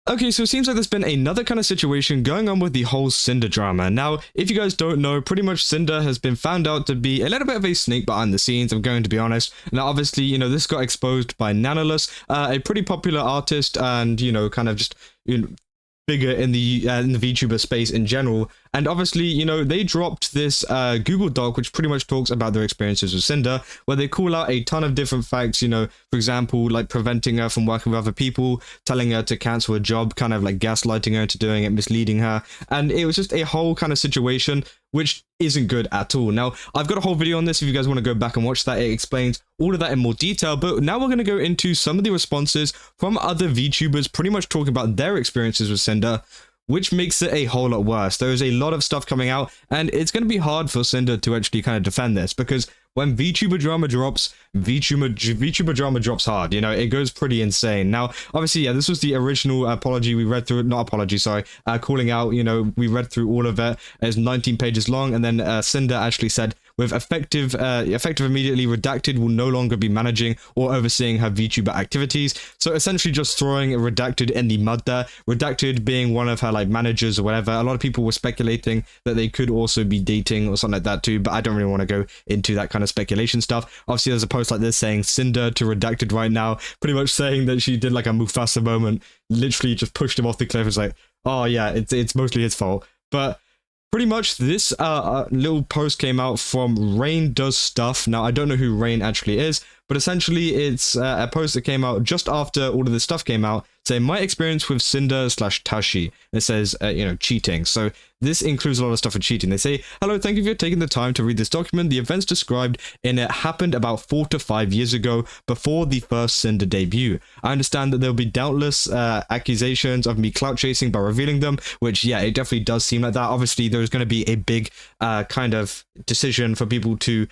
Okay, so it seems like there's been another kind of situation going on with the whole Cinder drama. Now, if you guys don't know, pretty much Cinder has been found out to be a little bit of a snake behind the scenes, I'm going to be honest. Now, obviously, this got exposed by Nanoless, a pretty popular artist and, kind of just, bigger in the VTuber space in general. And obviously, they dropped this Google Doc, which pretty much talks about their experiences with Cinder, where they call out a ton of different facts, for example, like preventing her from working with other people, telling her to cancel a job, kind of like gaslighting her into doing it, misleading her. And it was just a whole kind of situation which isn't good at all. Now, I've got a whole video on this if you guys want to go back and watch that. It explains all of that in more detail, but now we're going to go into some of the responses from other VTubers pretty much talking about their experiences with Cinder, which makes it a whole lot worse. There is a lot of stuff coming out, and it's going to be hard for Cinder to actually kind of defend this, because when VTuber drama drops, VTuber drama drops hard. It goes pretty insane. Now, obviously, yeah, this was the original apology. We read through it, not apology, sorry, calling out, we read through all of it. It's 19 pages long, and then Cinder actually said, with effective immediately redacted will no longer be managing or overseeing her VTuber activities. So essentially just throwing redacted in the mud there. Redacted being one of her like managers or whatever. A lot of people were speculating that they could also be dating or something like that too, but I don't really want to go into that kind of speculation stuff. Obviously there's a post like this saying Cinder to redacted right now, pretty much saying that she did like a Mufasa moment, literally just pushed him off the cliff. It's like, oh yeah, it's mostly his fault. But pretty much this little post came out from Rain Does Stuff. Now, I don't know who Rain actually is, but essentially it's a post that came out just after all of this stuff came out, saying my experience with Cinder/Tashi. It says, cheating. So this includes a lot of stuff with cheating. They say, hello, thank you for taking the time to read this document. The events described in it happened about 4 to 5 years ago, before the first Cinder debut. I understand that there will be doubtless accusations of me clout chasing by revealing them, which, yeah, it definitely does seem like that. Obviously, there's going to be a big kind of decision for people to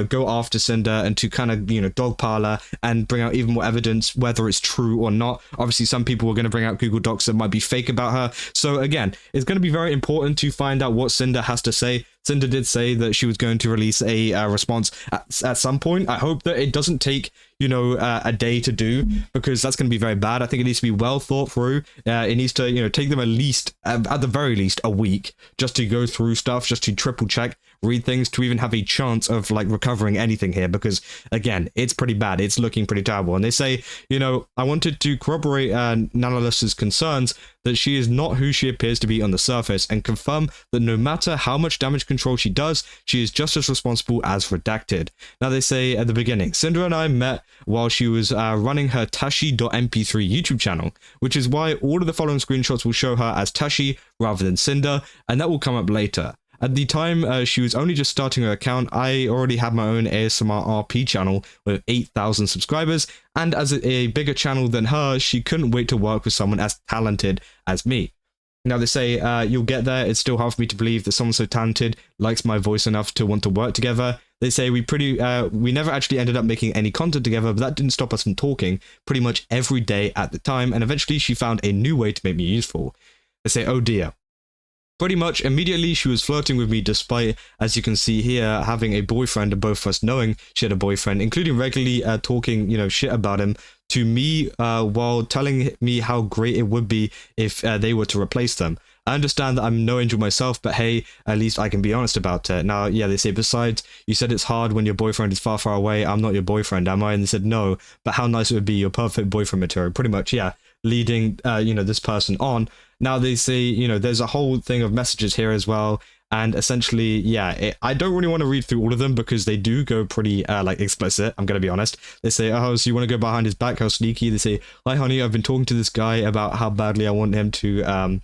go after Cinder and to kind of, dogpile her and bring out even more evidence, whether it's true or not. Obviously, some people are going to bring out Google Docs that might be fake about her. So again, it's going to be very important to find out what Cinder has to say. Cinder did say that she was going to release a response at some point. I hope that it doesn't take, a day to do, because that's going to be very bad. I think it needs to be well thought through. It needs to, take them at least, at the very least, a week just to go through stuff, just to triple check, read things, to even have a chance of like recovering anything here, because again, it's pretty bad. It's looking pretty terrible. And they say, I wanted to corroborate Nanoless's concerns that she is not who she appears to be on the surface, and confirm that no matter how much damage control she does, she is just as responsible as redacted. Now they say at the beginning, Cinder and I met while she was running her Tashi.mp3 YouTube channel, which is why all of the following screenshots will show her as Tashi rather than Cinder, and that will come up later. At the time she was only just starting her account, I already had my own ASMR RP channel with 8,000 subscribers, and as a bigger channel than her, she couldn't wait to work with someone as talented as me. Now they say, you'll get there, it's still hard for me to believe that someone so talented likes my voice enough to want to work together. They say we never actually ended up making any content together, but that didn't stop us from talking pretty much every day at the time, and eventually she found a new way to make me useful. They say, oh dear. Pretty much immediately she was flirting with me, despite, as you can see here, having a boyfriend and both of us knowing she had a boyfriend, including regularly talking, shit about him to me while telling me how great it would be if they were to replace them. I understand that I'm no angel myself, but hey, at least I can be honest about it. Now, yeah, they say, besides, you said it's hard when your boyfriend is far, far away. I'm not your boyfriend, am I? And they said, no, but how nice it would be, your perfect boyfriend material. Pretty much, yeah, leading, this person on. Now they say, there's a whole thing of messages here as well. And essentially, yeah, I don't really want to read through all of them because they do go pretty, explicit. I'm going to be honest. They say, oh, so you want to go behind his back? How sneaky. They say, hi, honey, I've been talking to this guy about how badly I want him to,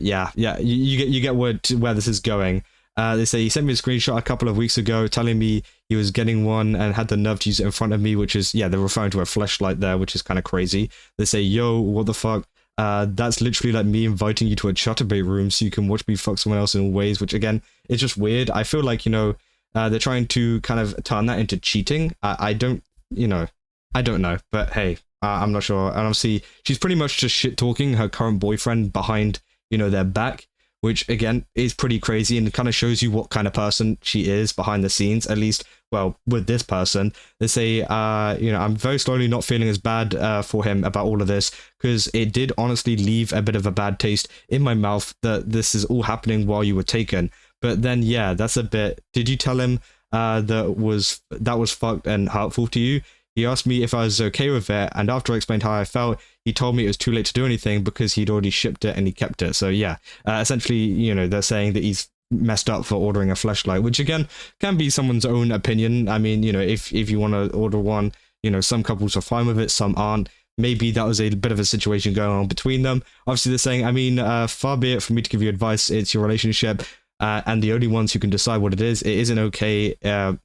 you get where this is going. They say he sent me a screenshot a couple of weeks ago telling me he was getting one and had the nerve to use it in front of me, which is, yeah, they're referring to a fleshlight there, which is kind of crazy. They say, yo, what the fuck? That's literally like me inviting you to a chatterbait room so you can watch me fuck someone else in all ways, which again, it's just weird. I feel like, they're trying to kind of turn that into cheating. I don't know, but hey, I'm not sure. And obviously, she's pretty much just shit talking her current boyfriend behind, their back, which again is pretty crazy and kind of shows you what kind of person she is behind the scenes, at least, well, with this person. They say, I'm very slowly not feeling as bad for him about all of this, because it did honestly leave a bit of a bad taste in my mouth that this is all happening while you were taken. But then, yeah, that's a bit, did you tell him that was fucked and hurtful to you? He asked me if I was okay with it, and after I explained how I felt, he told me it was too late to do anything because he'd already shipped it and he kept it. So yeah, essentially, they're saying that he's messed up for ordering a fleshlight, which again can be someone's own opinion. I mean, if you want to order one, some couples are fine with it, some aren't. Maybe that was a bit of a situation going on between them. Obviously, they're saying, I mean, far be it for me to give you advice. It's your relationship, and the only ones who can decide what it is. It isn't okay,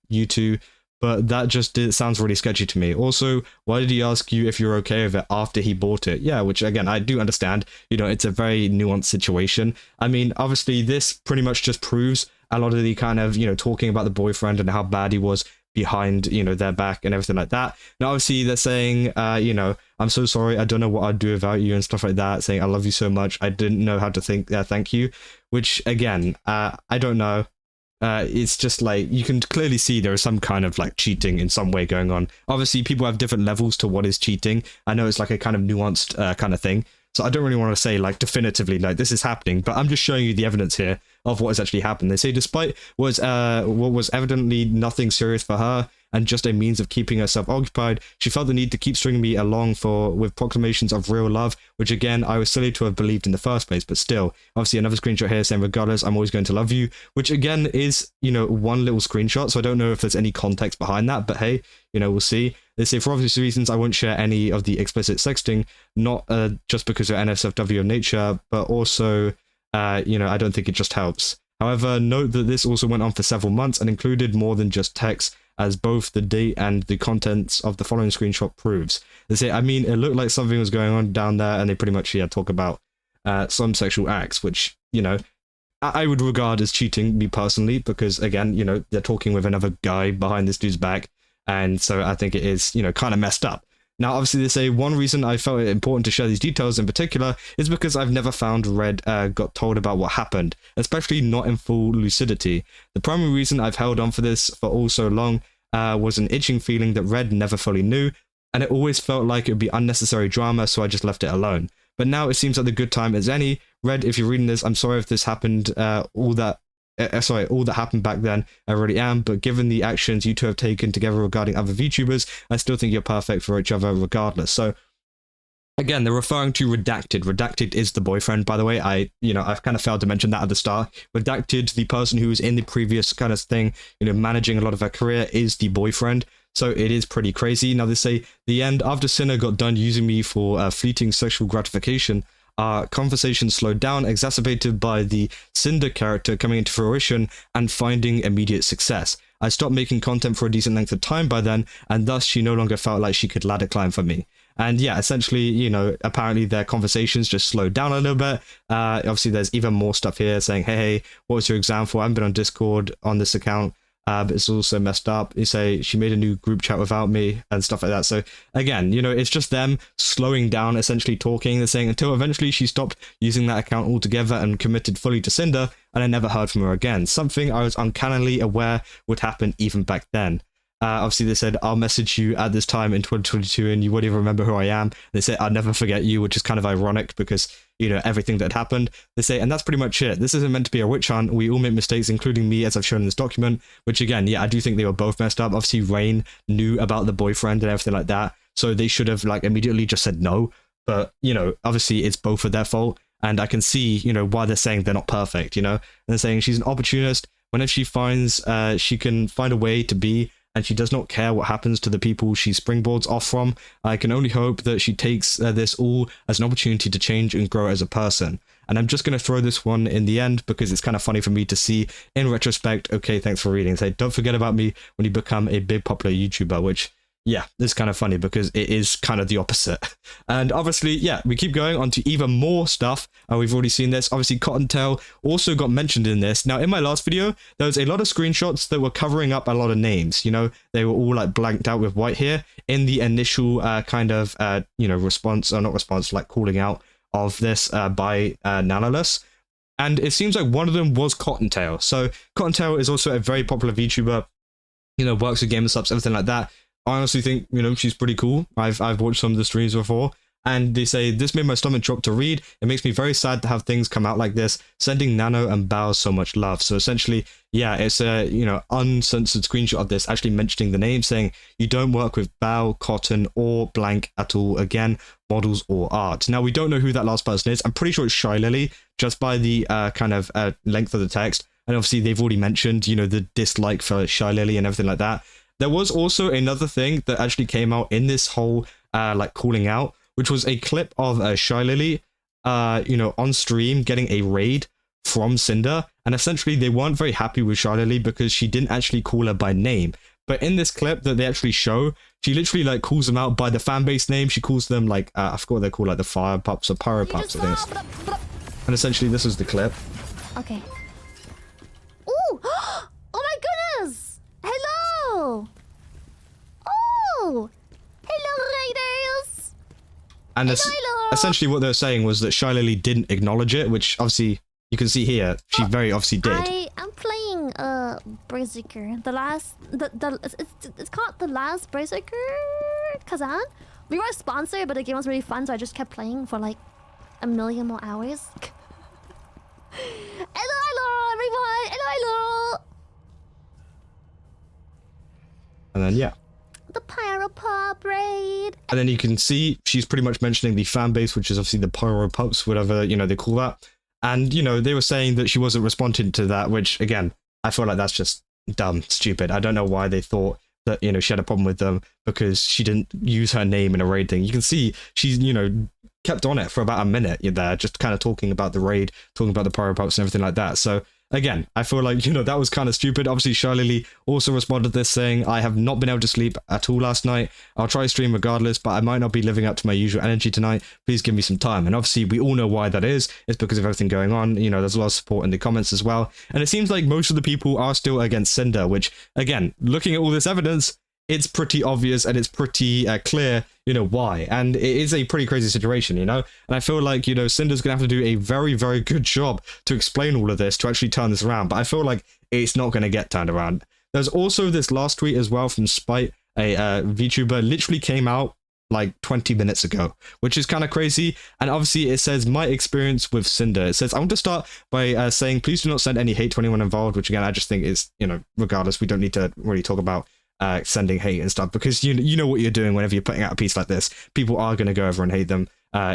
you two. But that sounds really sketchy to me. Also, why did he ask you if you're okay with it after he bought it? Yeah, which again, I do understand. It's a very nuanced situation. I mean, obviously, this pretty much just proves a lot of the kind of, talking about the boyfriend and how bad he was behind, their back and everything like that. Now, obviously, they're saying, I'm so sorry. I don't know what I'd do without you and stuff like that. Saying, I love you so much. I didn't know how to thank you. Which, again, I don't know. It's just like, you can clearly see there is some kind of like cheating in some way going on. Obviously, people have different levels to what is cheating. I know it's like a kind of nuanced kind of thing. So I don't really want to say like definitively like this is happening, but I'm just showing you the evidence here of what has actually happened. They say despite what was evidently nothing serious for her and just a means of keeping herself occupied, she felt the need to keep stringing me along with proclamations of real love, which again, I was silly to have believed in the first place, but still. Obviously, another screenshot here saying, regardless, I'm always going to love you, which again is, one little screenshot, so I don't know if there's any context behind that, but hey, we'll see. They say, for obvious reasons, I won't share any of the explicit sexting, not just because of NSFW of nature, but also, I don't think it just helps. However, note that this also went on for several months and included more than just text, as both the date and the contents of the following screenshot proves. They say, I mean, it looked like something was going on down there, and they pretty much talk about some sexual acts, which, I would regard as cheating, me personally, because again, they're talking with another guy behind this dude's back, and so I think it is, kind of messed up. Now, obviously, they say one reason I felt it important to share these details in particular is because I've never found Red got told about what happened, especially not in full lucidity. The primary reason I've held on for this for all so long was an itching feeling that Red never fully knew, and it always felt like it would be unnecessary drama, so I just left it alone. But now it seems like the good time as any. Red, if you're reading this, I'm sorry if this happened, all that happened back then, I really am, but given the actions you two have taken together regarding other VTubers, I still think you're perfect for each other regardless. So, again, they're referring to Redacted. Redacted is the boyfriend, by the way. I've kind of failed to mention that at the start. Redacted, the person who was in the previous kind of thing, managing a lot of her career, is the boyfriend. So it is pretty crazy. Now they say, the end, after Cinder got done using me for fleeting sexual gratification, our conversation slowed down, exacerbated by the Cinder character coming into fruition and finding immediate success. I stopped making content for a decent length of time by then, and thus she no longer felt like she could ladder climb for me. And yeah, essentially, apparently their conversations just slowed down a little bit. Obviously, there's even more stuff here saying, hey, what was your exam for? I haven't been on Discord on this account. But it's also messed up. You say she made a new group chat without me and stuff like that. So again, it's just them slowing down, essentially talking. They're saying until eventually she stopped using that account altogether and committed fully to Cinder, and I never heard from her again. Something I was uncannily aware would happen even back then. Obviously, they said, I'll message you at this time in 2022 and you won't even remember who I am. They say, I'll never forget you, which is kind of ironic because, everything that happened. They say, and that's pretty much it. This isn't meant to be a witch hunt. We all make mistakes, including me, as I've shown in this document, which again, yeah, I do think they were both messed up. Obviously, Rain knew about the boyfriend and everything like that. So they should have immediately just said no. But, obviously it's both of their fault. And I can see, why they're saying they're not perfect, And they're saying she's an opportunist. Whenever she finds she can find a way to be, and she does not care what happens to the people she springboards off from, I can only hope that she takes this all as an opportunity to change and grow as a person. And I'm just going to throw this one in the end because it's kind of funny for me to see in retrospect. Okay, thanks for reading. Say, don't forget about me when you become a big popular YouTuber, which, yeah, it's kind of funny because it is kind of the opposite. And obviously, yeah, we keep going on to even more stuff. We've already seen this. Obviously, Cottontail also got mentioned in this. Now, in my last video, there was a lot of screenshots that were covering up a lot of names. They were all blanked out with white here in the initial kind of, response, or not response, calling out of this by Nanoless. And it seems like one of them was Cottontail. So Cottontail is also a very popular VTuber, you know, works with gamer subs, everything like that. I honestly think, you know, she's pretty cool. I've watched some of the streams before, and they say, this made my stomach drop to read. It makes me very sad to have things come out like this. Sending Nano and Bao so much love. So essentially, yeah, it's a, you know, uncensored screenshot of this actually mentioning the name, saying you don't work with Bao, Cotton, or blank at all again, models or art. Now, we don't know who that last person is. I'm pretty sure it's Shylily, just by the kind of length of the text. And obviously, they've already mentioned, you know, the dislike for Shylily and everything like that. There was also another thing that actually came out in this whole, like, calling out, which was a clip of Shylily, you know, on stream getting a raid from Cinder. And essentially, they weren't very happy with Shylily because she didn't actually call her by name. But in this clip that they actually show, she literally, like, calls them out by the fan base name. She calls them, like, I forgot what they're called, like, the Fire Pups or Pyro Pups, I think. And essentially, this is the clip. Okay. Ooh! Oh my goodness! Hello! Oh! Hello, Raiders! And Hello. essentially what they're saying was that Shylily didn't acknowledge it, which obviously you can see here, she very obviously did. I am playing Berserker. It's called The Last Berserker Kazan. We were sponsored, but the game was really fun, so I just kept playing for like a million more hours. Hello, everyone! Hello! And then, yeah. The Pyro Pup raid! And then you can see she's pretty much mentioning the fan base, which is obviously the Pyro Pups, whatever, you know, they call that. And, you know, they were saying that she wasn't responding to that, which, again, I feel like that's just dumb, stupid. I don't know why they thought that, you know, she had a problem with them because she didn't use her name in a raid thing. You can see she's, you know, kept on it for about a minute there, just kind of talking about the raid, talking about the Pyro Pups and everything like that. So, again, I feel like, you know, that was kind of stupid. Obviously, Shylily also responded to this saying, I have not been able to sleep at all last night. I'll try to stream regardless, but I might not be living up to my usual energy tonight. Please give me some time. And obviously, we all know why that is. It's because of everything going on. You know, there's a lot of support in the comments as well. And it seems like most of the people are still against Cinder, which, again, looking at all this evidence, it's pretty obvious and it's pretty clear, you know, why. And it is a pretty crazy situation, you know? And I feel like, you know, Cinder's going to have to do a very, very good job to explain all of this, to actually turn this around. But I feel like it's not going to get turned around. There's also this last tweet as well from Spite, a VTuber, literally came out like 20 minutes ago, which is kind of crazy. And obviously it says, my experience with Cinder. It says, I want to start by saying, please do not send any hate to anyone involved, which again, I just think is, you know, regardless, we don't need to really talk about sending hate and stuff, because you know what you're doing whenever you're putting out a piece like this. People are going to go over and hate them,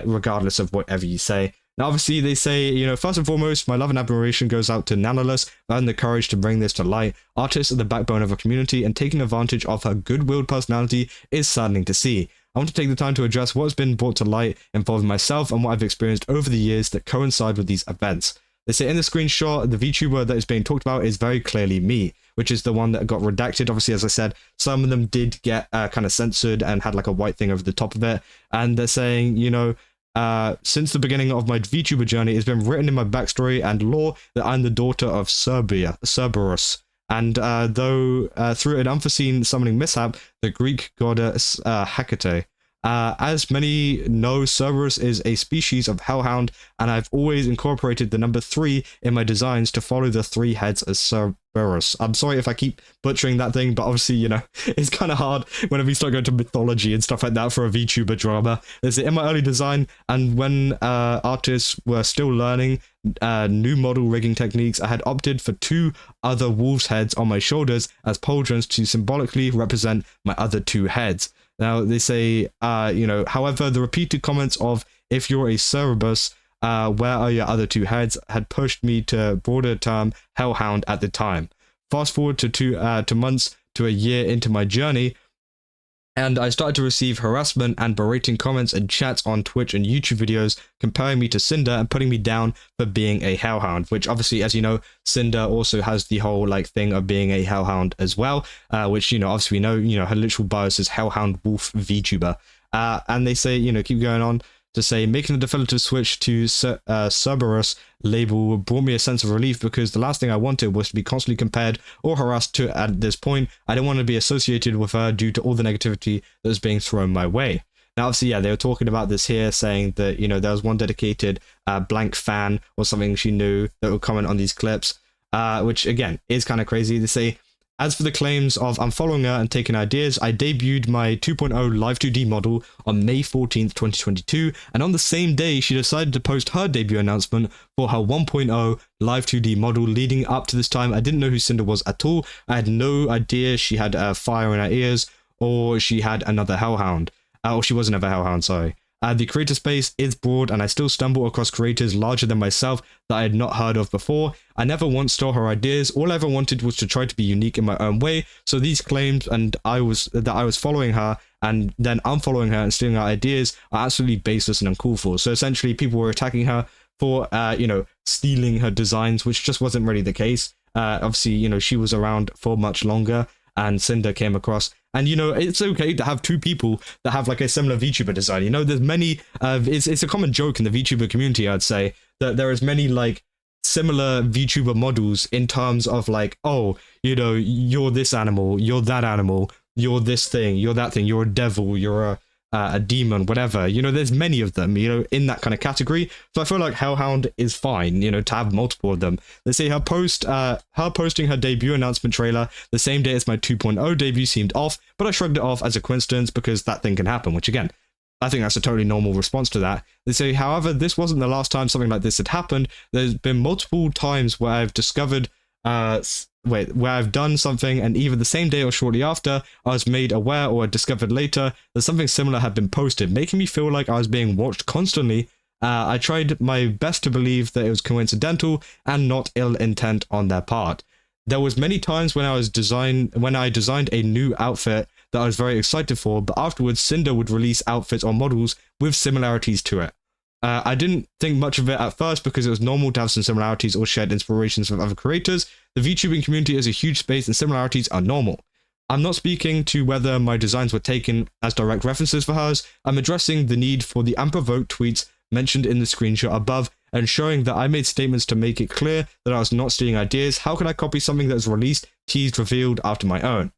regardless of whatever you say. Now, obviously, they say, you know, first and foremost, my love and admiration goes out to Nanoless for having the courage to bring this to light. Artists are the backbone of a community, and taking advantage of her good-willed personality is saddening to see. I want to take the time to address what has been brought to light involving myself and what I've experienced over the years that coincide with these events. They say in the screenshot, the VTuber that is being talked about is very clearly me, which is the one that got redacted. Obviously, as I said, some of them did get kind of censored and had like a white thing over the top of it. And they're saying, you know, since the beginning of my VTuber journey, it's been written in my backstory and lore that I'm the daughter of Cerberus. And though through an unforeseen summoning mishap, the Greek goddess Hecate. As many know, Cerberus is a species of hellhound, and I've always incorporated the number 3 in my designs to follow the 3 heads as Cerberus. I'm sorry if I keep butchering that thing, but obviously, you know, it's kind of hard whenever you start going to mythology and stuff like that for a VTuber drama. There's it in my early design, and when artists were still learning new model rigging techniques, I had opted for 2 other wolves' heads on my shoulders as pauldrons to symbolically represent my other 2 heads. Now, they say, you know, however, the repeated comments of, if you're a Cerberus, where are your other 2 heads, had pushed me to broader term hellhound at the time. Fast forward to 2 months to a year into my journey, and I started to receive harassment and berating comments and chats on Twitch and YouTube videos comparing me to Cinder and putting me down for being a hellhound, which obviously, as you know, Cinder also has the whole like thing of being a hellhound as well, which, you know, obviously we know, you know, her literal bio says hellhound wolf VTuber. And they say, you know, keep going on to say, making the definitive switch to Cerberus label brought me a sense of relief, because the last thing I wanted was to be constantly compared or harassed to at this point. I didn't want to be associated with her due to all the negativity that was being thrown my way. Now, obviously, yeah, they were talking about this here, saying that, you know, there was one dedicated blank fan or something she knew that would comment on these clips, which, again, is kind of crazy. They say, as for the claims of I'm following her and taking ideas, I debuted my 2.0 Live 2D model on May 14th, 2022, and on the same day, she decided to post her debut announcement for her 1.0 Live 2D model. Leading up to this time, I didn't know who Cinder was at all. I had no idea she had fire in her ears, or she had another hellhound. Or she was another hellhound, sorry. The creator space is broad, and I still stumble across creators larger than myself that I had not heard of before. I never once stole her ideas. All I ever wanted was to try to be unique in my own way. So these claims that I was following her and then unfollowing her and stealing her ideas are absolutely baseless and uncalled for. So essentially, people were attacking her for you know, stealing her designs, which just wasn't really the case. Obviously, you know, she was around for much longer, and Cinder came across. And, you know, it's okay to have two people that have, like, a similar VTuber design. You know, there's many, it's a common joke in the VTuber community, I'd say, that there is many, like, similar VTuber models in terms of, like, oh, you know, you're this animal, you're that animal, you're this thing, you're that thing, you're a devil, you're a demon, whatever. You know, there's many of them, you know, in that kind of category. So I feel like Hellhound is fine, you know, to have multiple of them. They say her posting her debut announcement trailer the same day as my 2.0 debut seemed off, but I shrugged it off as a coincidence because that thing can happen, which again, I think that's a totally normal response to that. They say, however, this wasn't the last time something like this had happened. There's been multiple times where I've discovered where I've done something, and either the same day or shortly after, I was made aware or discovered later that something similar had been posted, making me feel like I was being watched constantly. I tried my best to believe that it was coincidental and not ill intent on their part. There was many times when I designed a new outfit that I was very excited for, but afterwards Cinder would release outfits or models with similarities to it. I didn't think much of it at first because it was normal to have some similarities or shared inspirations from other creators. The VTubing community is a huge space and similarities are normal. I'm not speaking to whether my designs were taken as direct references for hers. I'm addressing the need for the unprovoked tweets mentioned in the screenshot above and showing that I made statements to make it clear that I was not stealing ideas. How can I copy something that was released, teased, revealed after my own?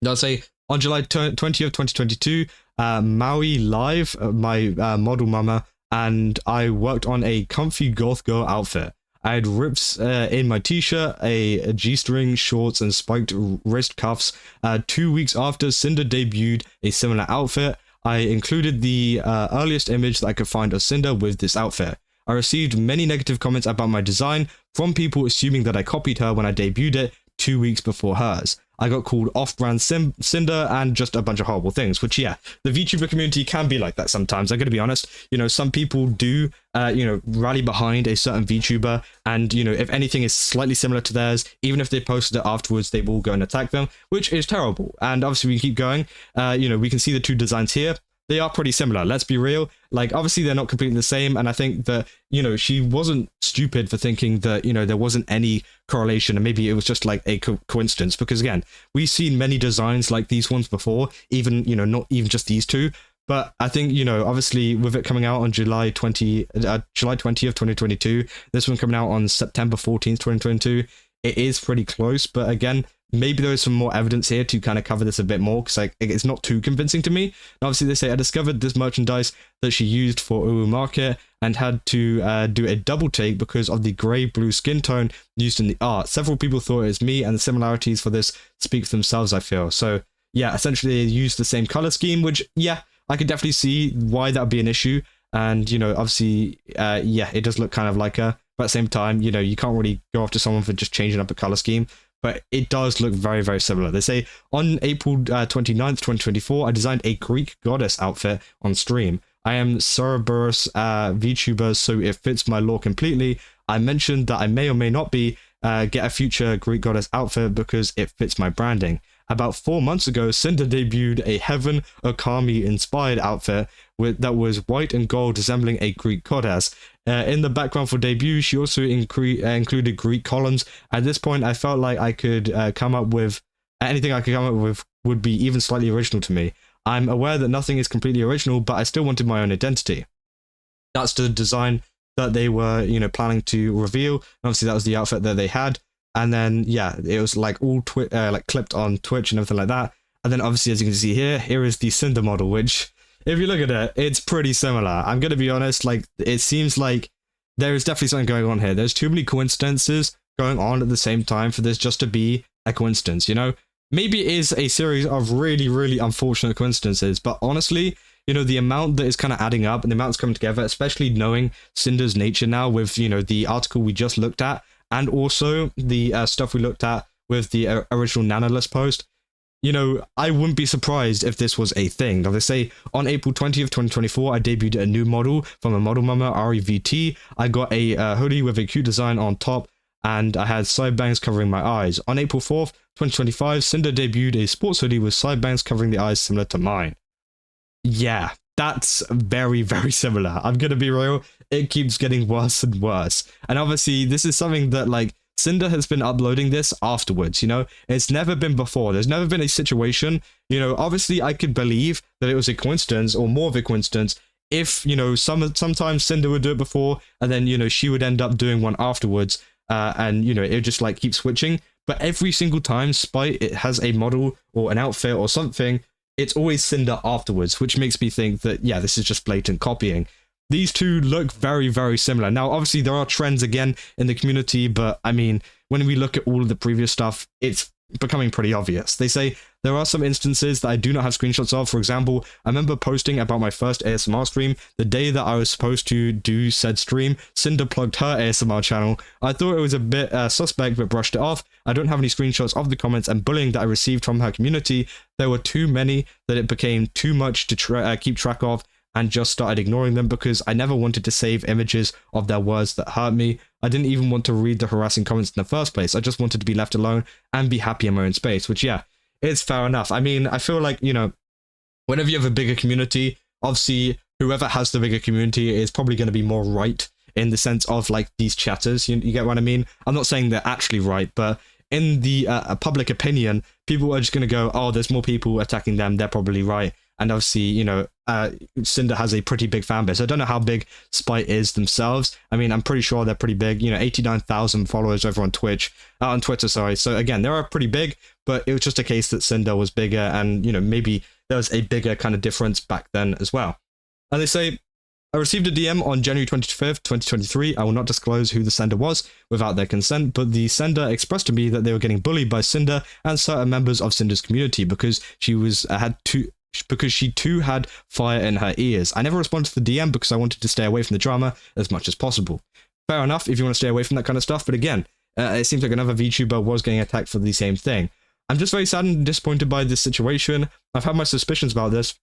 I'll say on July 20th, 2022, Maui Live, my model mama, and I worked on a comfy goth girl outfit. I had rips in my t-shirt, a G-string, shorts, and spiked wrist cuffs. 2 weeks after Cinder debuted a similar outfit, I included the earliest image that I could find of Cinder with this outfit. I received many negative comments about my design from people assuming that I copied her when I debuted it 2 weeks before hers. I got called off-brand Cinder and just a bunch of horrible things, which, yeah, the VTuber community can be like that sometimes. I'm going to be honest. You know, some people do, you know, rally behind a certain VTuber, and, you know, if anything is slightly similar to theirs, even if they posted it afterwards, they will go and attack them, which is terrible. And obviously, we keep going. You know, we can see the two designs here. They are pretty similar, let's be real. Like, obviously, they're not completely the same, and I think that, you know, she wasn't stupid for thinking that, you know, there wasn't any correlation, and maybe it was just, like, a coincidence, because, again, we've seen many designs like these ones before, even, you know, not even just these two, but I think, you know, obviously, with it coming out on July 20th, 2022, this one coming out on September 14th, 2022, it is pretty close, but again, maybe there is some more evidence here to kind of cover this a bit more, because like it's not too convincing to me. And obviously, they say I discovered this merchandise that she used for Uwu Market and had to do a double take because of the grey-blue skin tone used in the art. Several people thought it was me, and the similarities for this speak for themselves, I feel. So yeah, essentially they used the same color scheme, which, yeah, I could definitely see why that would be an issue. And, you know, obviously, yeah, it does look kind of like her, but at the same time, you know, you can't really go after someone for just changing up a color scheme. But it does look very, very similar. They say, on April 29th, 2024, I designed a Greek goddess outfit on stream. I am Cerberus VTuber, so it fits my lore completely. I mentioned that I may or may not be get a future Greek goddess outfit because it fits my branding. About 4 months ago, Cinder debuted a Heaven Okami-inspired outfit that was white and gold, resembling a Greek goddess. In the background for debut, she also included Greek columns. At this point, I felt like I could come up with anything I could come up with would be even slightly original to me. I'm aware that nothing is completely original, but I still wanted my own identity. That's the design that they were, you know, planning to reveal. And obviously, that was the outfit that they had. And then, yeah, it was like all like clipped on Twitch and everything like that. And then, obviously, as you can see here, here is the Cinder model, which, if you look at it, it's pretty similar. I'm gonna be honest, like, it seems like there is definitely something going on here. There's too many coincidences going on at the same time for this just to be a coincidence, you know? Maybe it is a series of really, really unfortunate coincidences, but honestly, you know, the amount that is kind of adding up and the amount that's coming together, especially knowing Cinder's nature now with, you know, the article we just looked at, and also the stuff we looked at with the original Nanoless post, you know, I wouldn't be surprised if this was a thing. Now, they say on April 20th, 2024, I debuted a new model from a model mama, REVT. I got a hoodie with a cute design on top, and I had side bangs covering my eyes. On April 4th, 2025, Cinder debuted a sports hoodie with side bangs covering the eyes similar to mine. Yeah, that's very, very similar. I'm gonna be real, it keeps getting worse and worse. And obviously, this is something that, like, Cinder has been uploading this afterwards, you know? It's never been before. There's never been a situation, you know, obviously I could believe that it was a coincidence or more of a coincidence if, you know, sometimes Cinder would do it before and then, you know, she would end up doing one afterwards and, you know, it would just, like, keep switching. But every single time Spite it has a model or an outfit or something, it's always Cinder afterwards, which makes me think that, yeah, this is just blatant copying. These two look very, very similar. Now, obviously, there are trends again in the community, but I mean, when we look at all of the previous stuff, it's becoming pretty obvious. They say there are some instances that I do not have screenshots of. For example, I remember posting about my first ASMR stream. The day that I was supposed to do said stream, Cinder plugged her ASMR channel. I thought it was a bit suspect, but brushed it off. I don't have any screenshots of the comments and bullying that I received from her community. There were too many that it became too much to keep track of, and just started ignoring them because I never wanted to save images of their words that hurt me. I didn't even want to read the harassing comments in the first place. I just wanted to be left alone and be happy in my own space, which, yeah, it's fair enough. I mean, I feel like, you know, whenever you have a bigger community, obviously whoever has the bigger community is probably going to be more right in the sense of, like, these chatters. You get what I mean? I'm not saying they're actually right, but in the public opinion, people are just going to go, oh, there's more people attacking them, they're probably right. And obviously, you know, Cinder has a pretty big fan base. I don't know how big Spite is themselves. I mean, I'm pretty sure they're pretty big. You know, 89,000 followers over on on Twitter, sorry. So again, they are pretty big, but it was just a case that Cinder was bigger and, you know, maybe there was a bigger kind of difference back then as well. And they say, I received a DM on January 25th, 2023. I will not disclose who the sender was without their consent, but the sender expressed to me that they were getting bullied by Cinder and certain members of Cinder's community because she too had fire in her ears. I never responded to the DM because I wanted to stay away from the drama as much as possible. Fair enough if you want to stay away from that kind of stuff, but again, it seems like another VTuber was getting attacked for the same thing. I'm just very sad and disappointed by this situation. I've had my suspicions about this,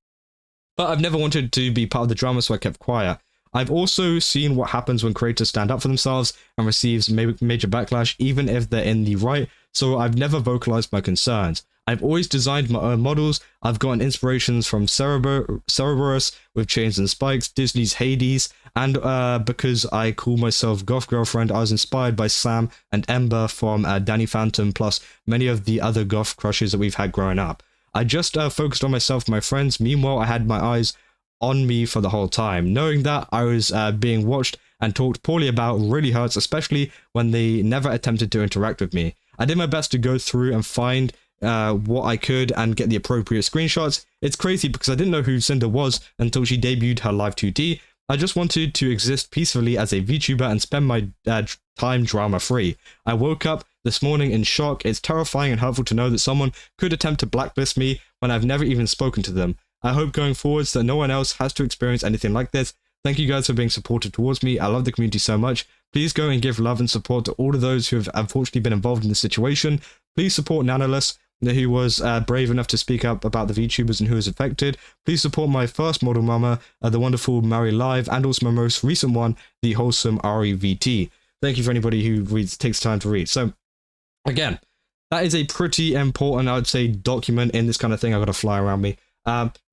but I've never wanted to be part of the drama, so I kept quiet. I've also seen what happens when creators stand up for themselves and receives major backlash, even if they're in the right, so I've never vocalized my concerns. I've always designed my own models. I've gotten inspirations from Cerberus with chains and spikes, Disney's Hades, and because I call myself Goth Girlfriend, I was inspired by Sam and Ember from Danny Phantom, plus many of the other goth crushes that we've had growing up. I just focused on myself and my friends. Meanwhile, I had my eyes on me for the whole time. Knowing that I was being watched and talked poorly about really hurts, especially when they never attempted to interact with me. I did my best to go through and find what I could and get the appropriate screenshots. It's crazy because I didn't know who Cinder was until she debuted her live 2D. I just wanted to exist peacefully as a VTuber and spend my time drama-free. I woke up this morning in shock. It's terrifying and hurtful to know that someone could attempt to blacklist me when I've never even spoken to them. I hope going forwards that no one else has to experience anything like this. Thank you guys for being supportive towards me. I love the community so much. Please go and give love and support to all of those who have unfortunately been involved in this situation. Please support Nanoless, who was brave enough to speak up about the VTubers and who was affected. Please support my first model mama, the wonderful Mary Live, and also my most recent one, the wholesome REVT. Thank you for anybody who takes time to read. So, again, that is a pretty important, I would say, document in this kind of thing. I've got a fly around me.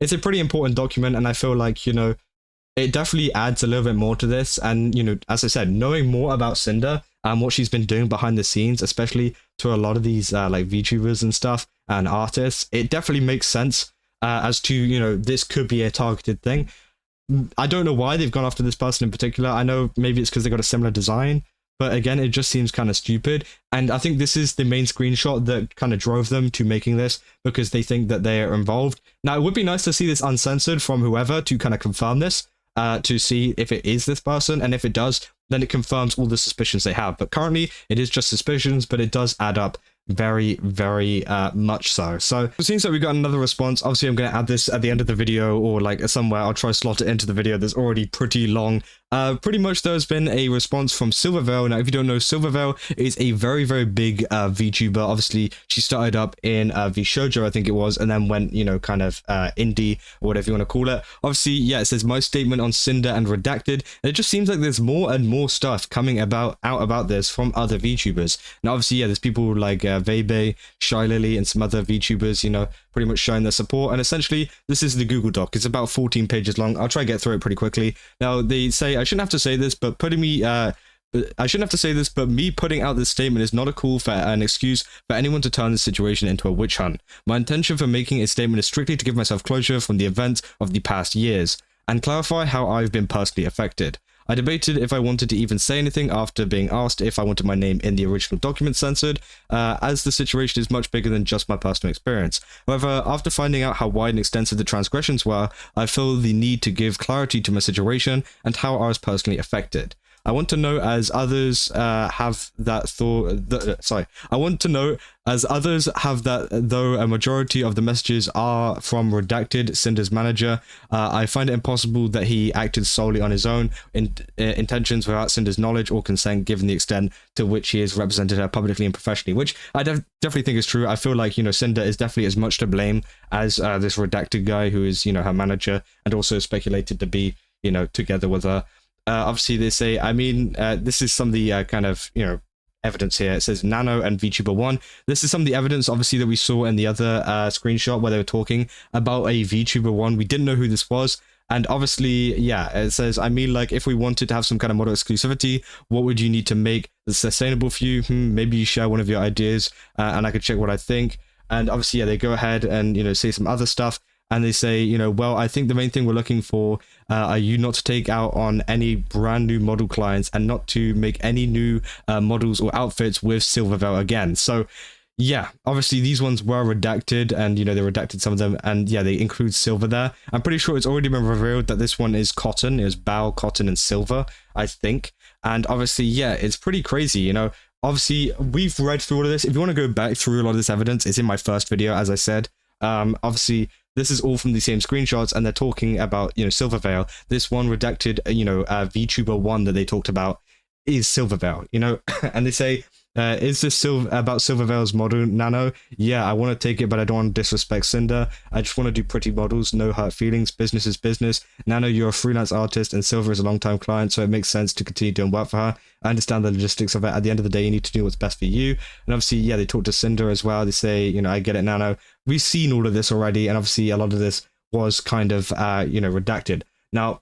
It's a pretty important document, and I feel like, you know, it definitely adds a little bit more to this. And, you know, as I said, knowing more about Cinder and what she's been doing behind the scenes, especially to a lot of these like VTubers and stuff and artists, it definitely makes sense as to, you know, this could be a targeted thing. I don't know why they've gone after this person in particular. I know maybe it's because they got a similar design, But again, it just seems kind of stupid. And I think this is the main screenshot that kind of drove them to making this, because they think that they are involved. Now, it would be nice to see this uncensored from whoever to kind of confirm this, to see if it is this person. And if it does, then it confirms all the suspicions they have. But currently, it is just suspicions, but it does add up very, very much so. So it seems like we got another response. Obviously, I'm going to add this at the end of the video, or like somewhere. I'll try to slot it into the video that's already pretty long. Pretty much there's been a response from Silvervale. Now, if you don't know, Silvervale is a very, very big VTuber. Obviously, she started up in VShojo, I think it was, and then went, you know, kind of indie, or whatever you want to call it. Obviously, yeah, it says my statement on Cinder and redacted. And it just seems like there's more and more stuff coming out about this from other VTubers. Now, obviously, yeah, there's people like VTuber, Shylily, and some other VTubers, you know, pretty much showing their support. And essentially, this is the Google Doc. It's about 14 pages long. I'll try to get through it pretty quickly. Now, they say, I shouldn't have to say this, but me putting out this statement is not a call for an excuse for anyone to turn this situation into a witch hunt. My intention for making a statement is strictly to give myself closure from the events of the past years, and clarify how I've been personally affected. I debated if I wanted to even say anything after being asked if I wanted my name in the original document censored, as the situation is much bigger than just my personal experience. However, after finding out how wide and extensive the transgressions were, I feel the need to give clarity to my situation and how I was personally affected. I want to know as others have that though a majority of the messages are from redacted Cinder's manager, I find it impossible that he acted solely on his own intentions without Cinder's knowledge or consent, given the extent to which he has represented her publicly and professionally, which I definitely think is true. I feel like, you know, Cinder is definitely as much to blame as this redacted guy who is, you know, her manager, and also speculated to be, you know, together with her. Obviously, they say, I mean, this is some of the kind of, you know, evidence here. It says Nano and VTuber 1. This is some of the evidence, obviously, that we saw in the other screenshot where they were talking about a VTuber 1. We didn't know who this was. And obviously, yeah, it says, I mean, like, if we wanted to have some kind of model exclusivity, what would you need to make this sustainable for you? Maybe you share one of your ideas and I could check what I think. And obviously, yeah, they go ahead and, you know, say some other stuff. And they say, you know, well, I think the main thing we're looking for are you not to take out on any brand new model clients and not to make any new models or outfits with Silvervale again. So, yeah, obviously these ones were redacted, and, you know, they redacted some of them, and yeah, they include Silver there. I'm pretty sure it's already been revealed that this one is Cotton. It was Bao, Cotton, and Silver, I think. And obviously, yeah, it's pretty crazy, you know. Obviously, we've read through all of this. If you want to go back through a lot of this evidence, it's in my first video, as I said. Obviously, this is all from the same screenshots, and they're talking about, you know, Silvervale. This one redacted, you know, VTuber 1 that they talked about is Silvervale, you know, and they say, is this about Silvervale's model, Nano? Yeah, I want to take it, but I don't want to disrespect Cinder. I just want to do pretty models, no hurt feelings. Business is business. Nano, you're a freelance artist, and Silver is a long-time client, so it makes sense to continue doing work for her. I understand the logistics of it. At the end of the day, you need to do what's best for you. And obviously, yeah, they talk to Cinder as well. They say, you know, I get it, Nano. We've seen all of this already, and obviously a lot of this was kind of, you know, redacted. Now,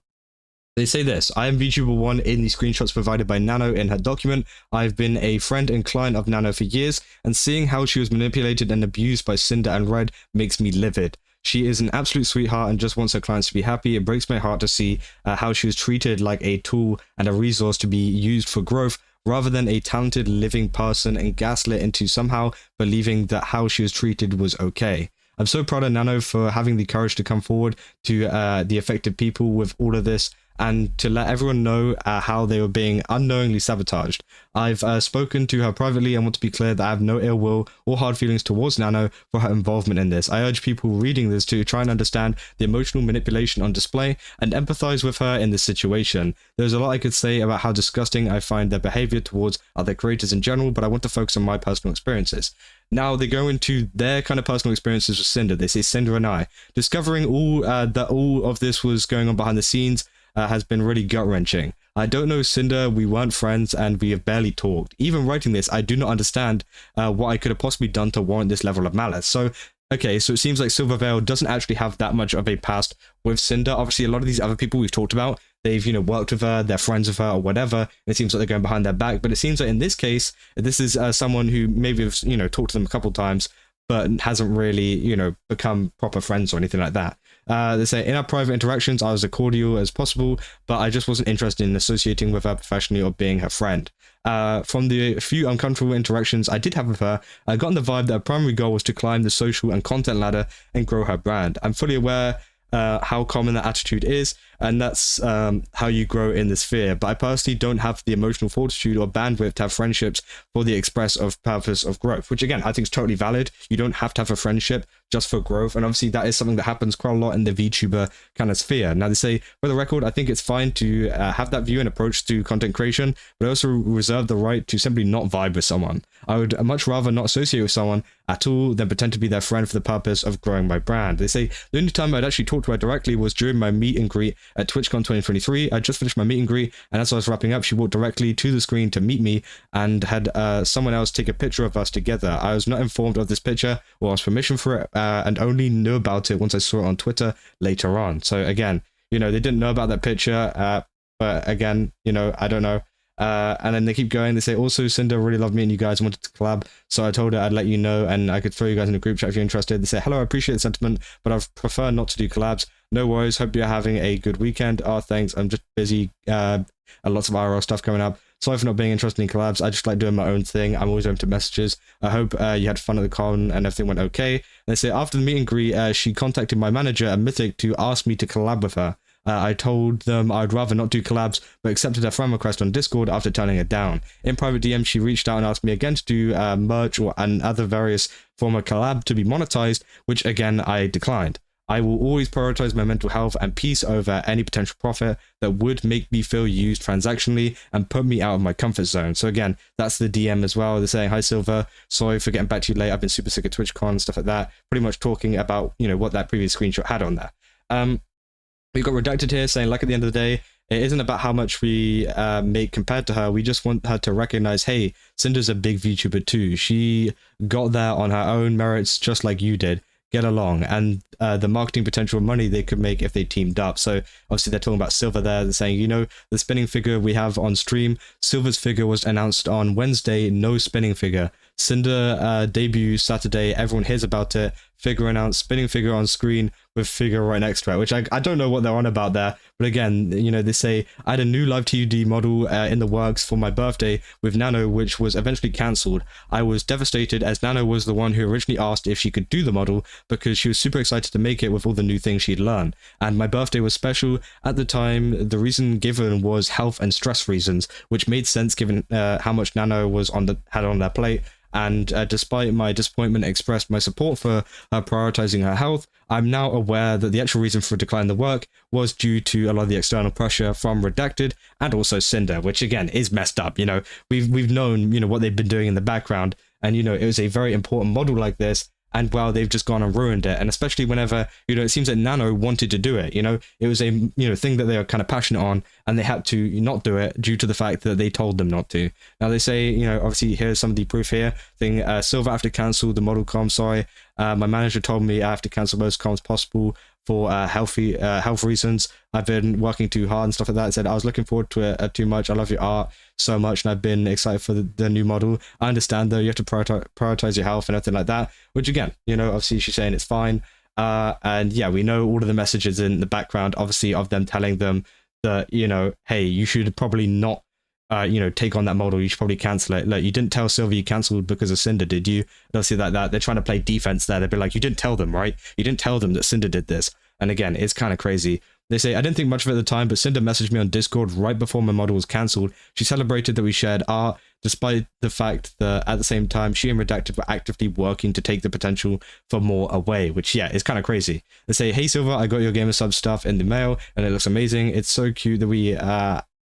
they say this: I am VTuber 1 in the screenshots provided by Nano in her document. I've been a friend and client of Nano for years, and seeing how she was manipulated and abused by Cinder and Red makes me livid. She is an absolute sweetheart and just wants her clients to be happy. It breaks my heart to see how she was treated like a tool and a resource to be used for growth, rather than a talented living person, and gaslit into somehow believing that how she was treated was okay. I'm so proud of Nano for having the courage to come forward to the affected people with all of this, and to let everyone know how they were being unknowingly sabotaged. I've spoken to her privately and want to be clear that I have no ill will or hard feelings towards Nano for her involvement in this. I urge people reading this to try and understand the emotional manipulation on display and empathize with her in this situation. There's a lot I could say about how disgusting I find their behavior towards other creators in general, but I want to focus on my personal experiences. Now they go into their kind of personal experiences with Cinder. They say, Cinder and I, discovering that all of this was going on behind the scenes has been really gut-wrenching. I don't know Cinder, we weren't friends, and we have barely talked. Even writing this, I do not understand what I could have possibly done to warrant this level of malice. So, okay, so it seems like Silvervale doesn't actually have that much of a past with Cinder. Obviously, a lot of these other people we've talked about, they've, you know, worked with her, they're friends with her, or whatever. It seems like they're going behind their back, but it seems like in this case, this is someone who maybe have, you know, talked to them a couple times, but hasn't really, you know, become proper friends or anything like that. They say, in our private interactions, I was as cordial as possible, but I just wasn't interested in associating with her professionally or being her friend. From the few uncomfortable interactions I did have with her, I got the vibe that her primary goal was to climb the social and content ladder and grow her brand. I'm fully aware how common that attitude is, and that's how you grow in the sphere. But I personally don't have the emotional fortitude or bandwidth to have friendships for the express of purpose of growth, which again, I think is totally valid. You don't have to have a friendship just for growth, and obviously that is something that happens quite a lot in the VTuber kind of sphere. Now they say, for the record, I think it's fine to have that view and approach to content creation, but I also reserve the right to simply not vibe with someone. I would much rather not associate with someone at all than pretend to be their friend for the purpose of growing my brand. They say the only time I'd actually talked to her directly was during my meet and greet at TwitchCon 2023. I just finished my meet and greet, and as I was wrapping up, she walked directly to the screen to meet me and had someone else take a picture of us together. I was not informed of this picture or asked permission for it, and only knew about it once I saw it on Twitter later on. So again, you know, they didn't know about that picture, but again, you know, I don't know. And then they keep going. They say, also, Cinder really loved meeting you guys and wanted to collab, so I told her I'd let you know and I could throw you guys in a group chat if you're interested. They say, hello, I appreciate the sentiment, but I prefer not to do collabs. No worries, hope you're having a good weekend. Oh, thanks, I'm just busy, lots of IRL stuff coming up. Sorry for not being interested in collabs, I just like doing my own thing. I'm always open to messages. I hope you had fun at the con and everything went okay. And they say, after the meet and greet, she contacted my manager at Mythic to ask me to collab with her. I told them I'd rather not do collabs, but accepted her friend request on Discord after turning it down. In private DM, she reached out and asked me again to do merch or and other various form of collab to be monetized, which again I declined. I will always prioritize my mental health and peace over any potential profit that would make me feel used transactionally and put me out of my comfort zone. So again, that's the DM as well. They're saying, hi Silver, sorry for getting back to you late. I've been super sick of TwitchCon, stuff like that. Pretty much talking about, you know, what that previous screenshot had on there. We've got Redacted here saying, like, at the end of the day, it isn't about how much we make compared to her. We just want her to recognize, hey, Cinder's a big VTuber too. She got there on her own merits just like you did. Get along. And the marketing potential money they could make if they teamed up. So obviously they're talking about Silver there. They're saying, you know, the spinning figure we have on stream, Silver's figure was announced on Wednesday, no spinning figure. Cinder debut Saturday, everyone hears about it. Figure announced, spinning figure on screen with figure right next to it, which I don't know what they're on about there. But again, you know, they say, I had a new live TUD model in the works for my birthday with Nano, which was eventually cancelled. I was devastated as Nano was the one who originally asked if she could do the model because she was super excited to make it with all the new things she'd learned. And my birthday was special. At the time, the reason given was health and stress reasons, which made sense given how much Nano was had on their plate. And despite my disappointment expressed my support for her prioritizing her health, I'm now aware that the actual reason for declining the work was due to a lot of the external pressure from Redacted and also Cinder, which again is messed up. You know, we've known, you know, what they've been doing in the background, and you know, it was a very important model like this. And well, they've just gone and ruined it. And especially whenever, you know, it seems that Nano wanted to do it, you know, it was a, you know, thing that they were kind of passionate on, and they had to not do it due to the fact that they told them not to. Now they say, you know, obviously here's some of the proof here. Silver, I have to cancel the model com, sorry. My manager told me I have to cancel most comms possible for health reasons. I've been working too hard and stuff like that. I said I was looking forward to it too much. I love your art so much, and I've been excited for the new model. I understand though, you have to prioritize your health and everything like that, which again, you know, obviously she's saying it's fine. And yeah, we know all of the messages in the background, obviously, of them telling them that, you know, hey, you should probably not you know, take on that model, you should probably cancel it. Like, you didn't tell Silver you cancelled because of Cinder, did you? They'll see that they're trying to play defense there. They'll be like, you didn't tell them, right? You didn't tell them that Cinder did this. And again, it's kind of crazy. They say, I didn't think much of it at the time, but Cinder messaged me on Discord right before my model was cancelled. She celebrated that we shared art, despite the fact that at the same time, she and Redacted were actively working to take the potential for more away, which, yeah, is kind of crazy. They say, hey Silver, I got your Gamer Sub stuff in the mail, and it looks amazing. It's so cute that we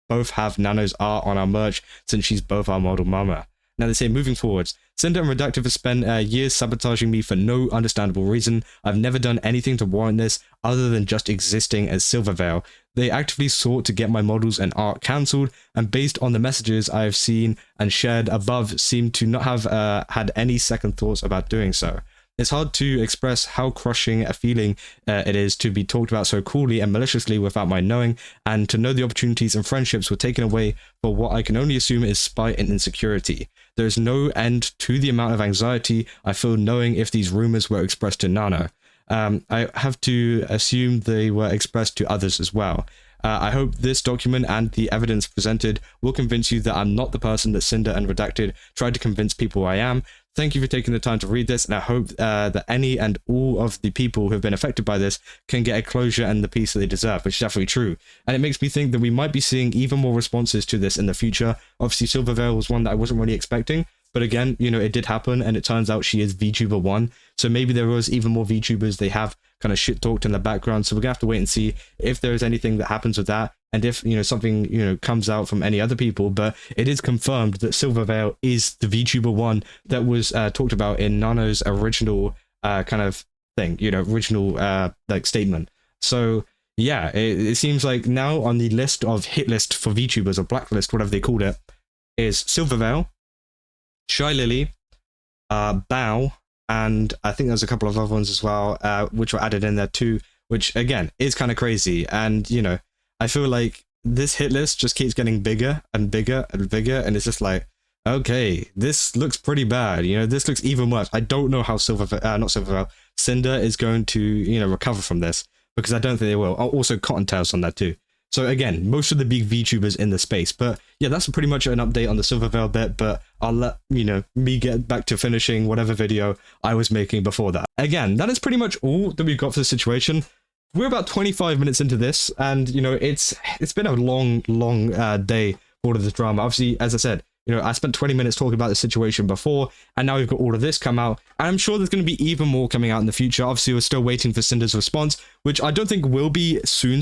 both have Nano's art on our merch, since she's both our model mama. Now they say, moving forwards, Cinder and Redacted have spent years sabotaging me for no understandable reason. I've never done anything to warrant this other than just existing as Silvervale. They actively sought to get my models and art cancelled, and based on the messages I have seen and shared above, seem to not have had any second thoughts about doing so. It's hard to express how crushing a feeling it is to be talked about so coolly and maliciously without my knowing, and to know the opportunities and friendships were taken away for what I can only assume is spite and insecurity. There is no end to the amount of anxiety I feel knowing if these rumors were expressed to Nano. I have to assume they were expressed to others as well. I hope this document and the evidence presented will convince you that I'm not the person that Cinder and Redacted tried to convince people I am. Thank you for taking the time to read this, and I hope that any and all of the people who have been affected by this can get a closure and the peace that they deserve, which is definitely true. And it makes me think that we might be seeing even more responses to this in the future. Obviously, Silvervale was one that I wasn't really expecting, but again, you know, it did happen, and it turns out she is VTuber 1, so maybe there was even more VTubers they have kind of shit talked in the background, so we're gonna have to wait and see if there is anything that happens with that, and if, you know, something, you know, comes out from any other people. But it is confirmed that Silvervale is the VTuber 1 that was talked about in Nano's original kind of thing, you know, original like statement. So yeah, it seems like now on the list of hit list for VTubers, or blacklist, whatever they called it, is Silvervale, Shylily Bao, and I think there's a couple of other ones as well, which were added in there too, which again is kind of crazy. And you know, I feel like this hit list just keeps getting bigger and bigger and bigger, and it's just like, okay, this looks pretty bad. You know, this looks even worse. I don't know how Cinder is going to, you know, recover from this, because I don't think they will. Also, CottontailVA on that too. So again, most of the big VTubers in the space. But yeah, that's pretty much an update on the Silvervale bit, but I'll let, you know, me get back to finishing whatever video I was making before that. Again, that is pretty much all that we've got for the situation. We're about 25 minutes into this, and you know, it's been a long day for all of this drama. Obviously, as I said, you know, I spent 20 minutes talking about the situation before, and now we've got all of this come out, and I'm sure there's going to be even more coming out in the future. Obviously, we're still waiting for Cinder's response, which I don't think will be soon.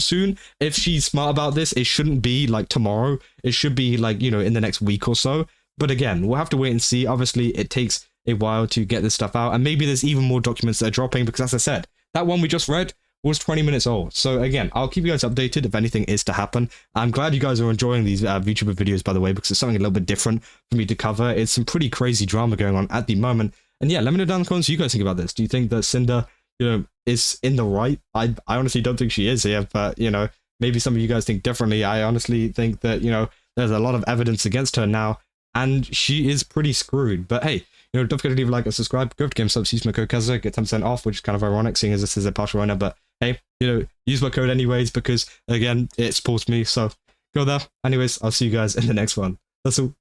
If she's smart about this, it shouldn't be like tomorrow. It should be like, you know, in the next week or so. But again, we'll have to wait and see. Obviously, it takes a while to get this stuff out, and maybe there's even more documents that are dropping, because as I said, that one we just read was 20 minutes old. So again, I'll keep you guys updated if anything is to happen. I'm glad you guys are enjoying these VTuber videos, by the way, because it's something a little bit different for me to cover. It's some pretty crazy drama going on at the moment. And yeah, let me know down in the comments what you guys think about this. Do you think that Cinder, you know, is in the right? I honestly don't think she is here, but you know, maybe some of you guys think differently. I honestly think that, you know, there's a lot of evidence against her now, and she is pretty screwed. But hey, you know, don't forget to leave a like and subscribe. Go to GameSubs, use my code Keza, get 10% off, which is kind of ironic seeing as this is a partial owner, but hey, you know, use my code anyways, because again, it supports me, so go there. Anyways, I'll see you guys in the next one. That's all.